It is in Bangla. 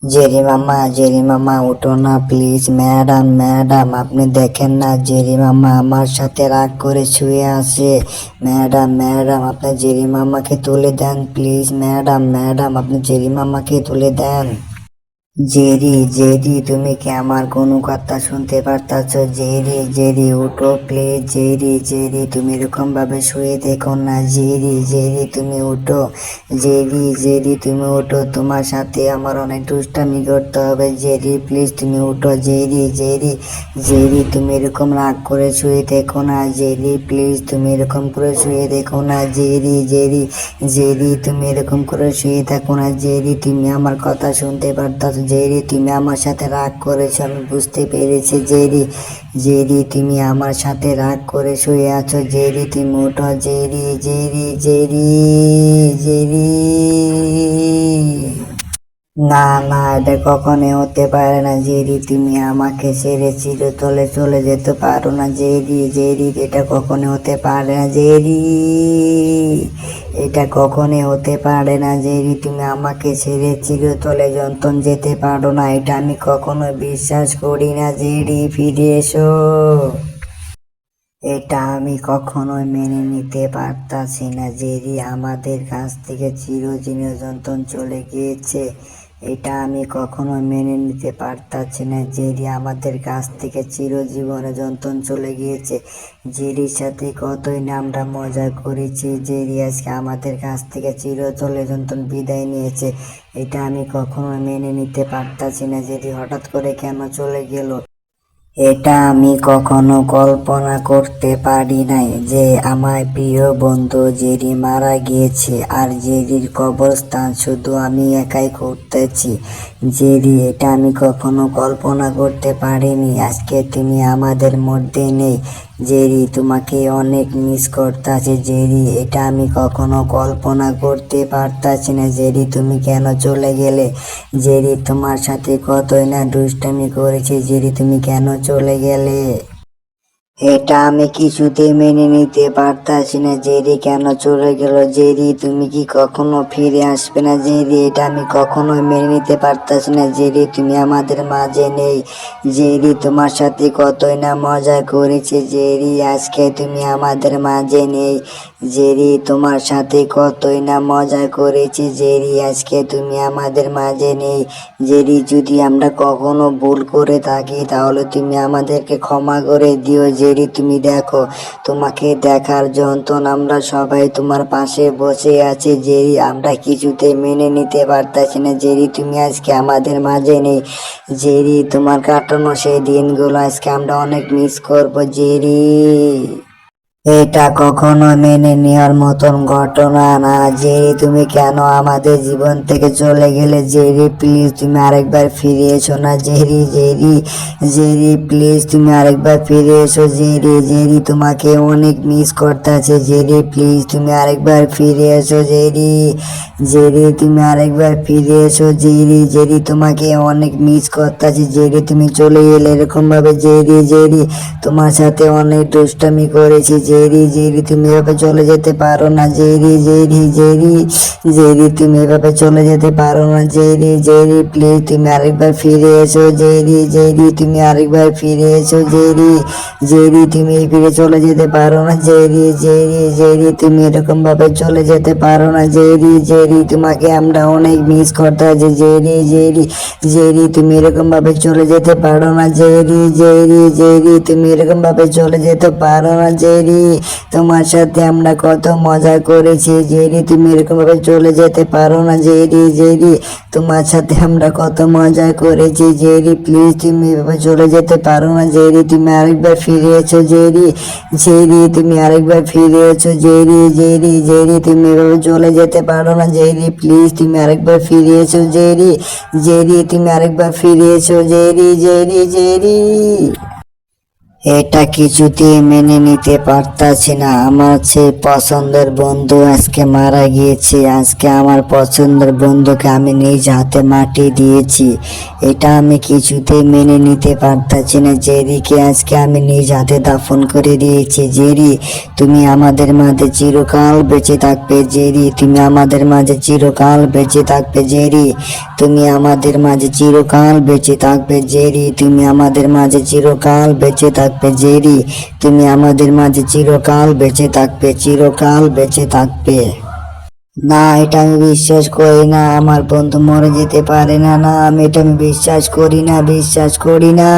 জেরি মামা উঠো না প্লিজ। ম্যাডাম ম্যাডাম আপনি দেখেন না জেরি মামা আমার সাথে রাগ করে শুয়ে আছে। ম্যাডাম ম্যাডাম আপনি জেরি মামাকে তুলে দেন প্লিজ। ম্যাডাম ম্যাডাম আপনি জেরি মামাকে তুলে দেন। জেরি জেরি তুমি কি আমার কোনো কথা শুনতে পারতাছ? জেরি জেরি উঠো প্লিজ। জেরি জেরি তুমি এরকম ভাবে শুয়ে দেখো না। জেরি জেরি তুমি উঠো। জেরি জেরি তুমি উঠো, তোমার সাথে আমার অনেক দুষ্টামি করতে হবে। জেরি প্লিজ তুমি উঠো। জেরি জেরি জেরি তুমি এরকম রাগ করে শুয়ে দেখো না। জেরি প্লিজ তুমি এরকম করে শুয়ে দেখো না। জেরি জেরি জেরি তুমি এরকম করে শুয়ে থাকো না। জেরি তুমি আমার কথা শুনতে পারতাছ? জেরি তুমি আমার সাথে রাগ করেছো, আমি বুঝতে পেরেছি। জেরি জেরি তুমি আমার সাথে রাগ করে শুয়ে আছো। জেরি তুমি উঠো। জেরি জেরি জেরি জেরি না না এটা কখনো হতে পারে না। জেরি তুমি আমাকে ছেড়ে চিরতরে চলে যেতে পারো না। জেরি জেরি এটা কখনো হতে পারে না। জেরি এটা কখনোই হতে পারে না। জেরি তুমি আমাকে ছেড়ে চিরতরে যন্তন যেতে পারো না, এটা আমি কখনো বিশ্বাস করি না। জেরি ফিরে এসো। এটা আমি কখনোই মেনে নিতে পারতাছি না। জেরি আমাদের কাছ থেকে চিরদিনের যন্ত্রণ চলে গিয়েছে, এটা আমি কখনোই মেনে নিতে পারতাছি না। জেরি আমাদের কাছ থেকে চিরজীবনে যন্ত্রণ চলে গিয়েছে। জেরির সাথে কতই না আমরা মজা করেছি। জেরি আজকে আমাদের কাছ থেকে চিরতরে যন্ত্রণ বিদায় নিয়েছে, এটা আমি কখনোই মেনে নিতে পারতাছি না। জেরি হঠাৎ করে কেন চলে গেল, এটা আমি কখনো কল্পনা করতে পারি নাই যে আমার প্রিয় বন্ধু জেরি মারা গিয়েছে আর জেরির কবরস্থান শুধু আমি একাই করতেছি। জেরি এটা আমি কখনো কল্পনা করতে পারিনি আজকে তুমি আমাদের মধ্যে নেই। জেরি তোমাকে অনেক মিস করতেছি। জেরি এটা আমি কখনো কল্পনা করতে পারতাছি না। জেরি তুমি কেন চলে গেলে? জেরি তোমার সাথে কতই না দুষ্টামি করেছি। জেরি তুমি কেন চলে গেলে? এটা আমি কিছুতেই মেনে নিতে পারতাছি না। জেরি কেন চলে গেল? জেরি তুমি কি কখনো ফিরে আসবে না? জেরি এটা আমি কখনোই মেনে নিতে পারতাছি না। জেরি তুমি আমাদের মাঝে নেই। জেরি তোমার সাথে কতই না মজা করেছি। জেরি আজকে তুমি আমাদের মাঝে নেই। জেরি তোমার সাথে কতই না মজা করেছি। জেরি আজকে তুমি আমাদের মাঝে নেই। জেরি যদি আমরা কখনো ভুল করে থাকি তাহলে তুমি আমাদেরকে ক্ষমা করে দিও। জেরি তুমি দেখো, তোমাকে দেখার যন্ত্রণ আমরা সবাই তোমার পাশে বসে আছি। জেরি আমরা কিছুতে মেনে নিতে পারতাছি না। জেরি তুমি আজকে আমাদের মাঝে নেই। জেরি তোমার কাটানো সেই দিনগুলো আজকে আমরা অনেক মিস করবো। জেরি এটা কখনো মেনে নেওয়ার মতন ঘটনা না। জেরি তুমি কেন আমাদের জীবন থেকে চলে গেলে? জেরি প্লিজ তুমি আরেকবার ফিরে এসো না। জেরি জেরি জেরি প্লিজ তুমি আরেকবার ফিরে এসো। জেরি জেরি তোমাকে অনেক মিস করতেছে। জেরি প্লিজ তুমি আরেকবার ফিরে এসো। জেরি জেরি তুমি আরেকবার ফিরে এসো। জেরি জেরি তোমাকে অনেক মিস করতেছে। জেরি তুমি চলে এলে এরকম ভাবে? জেরি জেরি তোমার সাথে অনেক দুষ্টামি করেছি। জেরি জেরি তুমি এভাবে চলে যেতে পারো না। জেরি জেরি জেরি জেরি তুমি এভাবে চলে যেতে পারো না। জেরি জেরি প্লিজ তুমি আরেকবার ফিরে এসো। জেরি জেরি তুমি আরেকবার ফিরে এসো। জেরি জেরি তুমি ফিরে চলে যেতে পারো না। জেরি জেরি জেরি তুমি এরকম ভাবে চলে যেতে পারো না। জেরি জেরি তোমাকে আমরা অনেক মিস করতে আছি। জেরি জেরি জেরি তুমি এরকম ভাবে চলে যেতে পারো না। জেরি জেরি জেরি তুমি এরকম ভাবে চলে যেতে পারো না। জেরি তোমার সাথে আমরা কত মজা করেছি। জেরি তুমি এরকম ভাবে চলে যেতে পারো না। জেরি জেরি তোমার সাথে আমরা কত মজা করেছি। জেরি প্লিজ তুমি এভাবে চলে যেতে পারো না। জেরি তুমি আরেকবার ফিরে এসো। জেরি জেরি তুমি আরেকবার ফিরে এসো। জেরি জেরি জেরি তুমি এভাবে চলে যেতে পারো না। জেরি প্লিজ তুমি আরেকবার ফিরে এসো। জেরি জেরি তুমি আরেকবার ফিরে এসো। জেরি জেরি জেরি এটা কিছুতেই মেনে নিতে পারতাছি না। আমার সেই পছন্দের বন্ধু আজকে মারা গিয়েছে। আজকে আমার পছন্দের বন্ধুকে আমি নিজ হাতে মাটি দিয়েছি। এটা আমি কিছুতেই মেনে নিতে পারতাছি না। জেরিকে আজকে আমি নিজ হাতে দাফন করে দিয়েছি। জেরি, তুমি আমাদের মাঝে চিরকাল বেঁচে থাকবে। জেরি, তুমি আমাদের মাঝে চিরকাল বেঁচে থাকবে। জেরি, তুমি আমাদের মাঝে চিরকাল বেঁচে থাকবে। জেরি, তুমি আমাদের মাঝে চিরকাল বেঁচে থাকবে। জেরি, তুমি আমাদের মাঝে চিরকাল বেঁচে থাকবে, চিরকাল বেঁচে থাকবে। না, এটা আমি বিশ্বাস করি না। আমার বন্ধু মরে যেতে পারে না। না, আমি এটা বিশ্বাস করি না, বিশ্বাস করি না।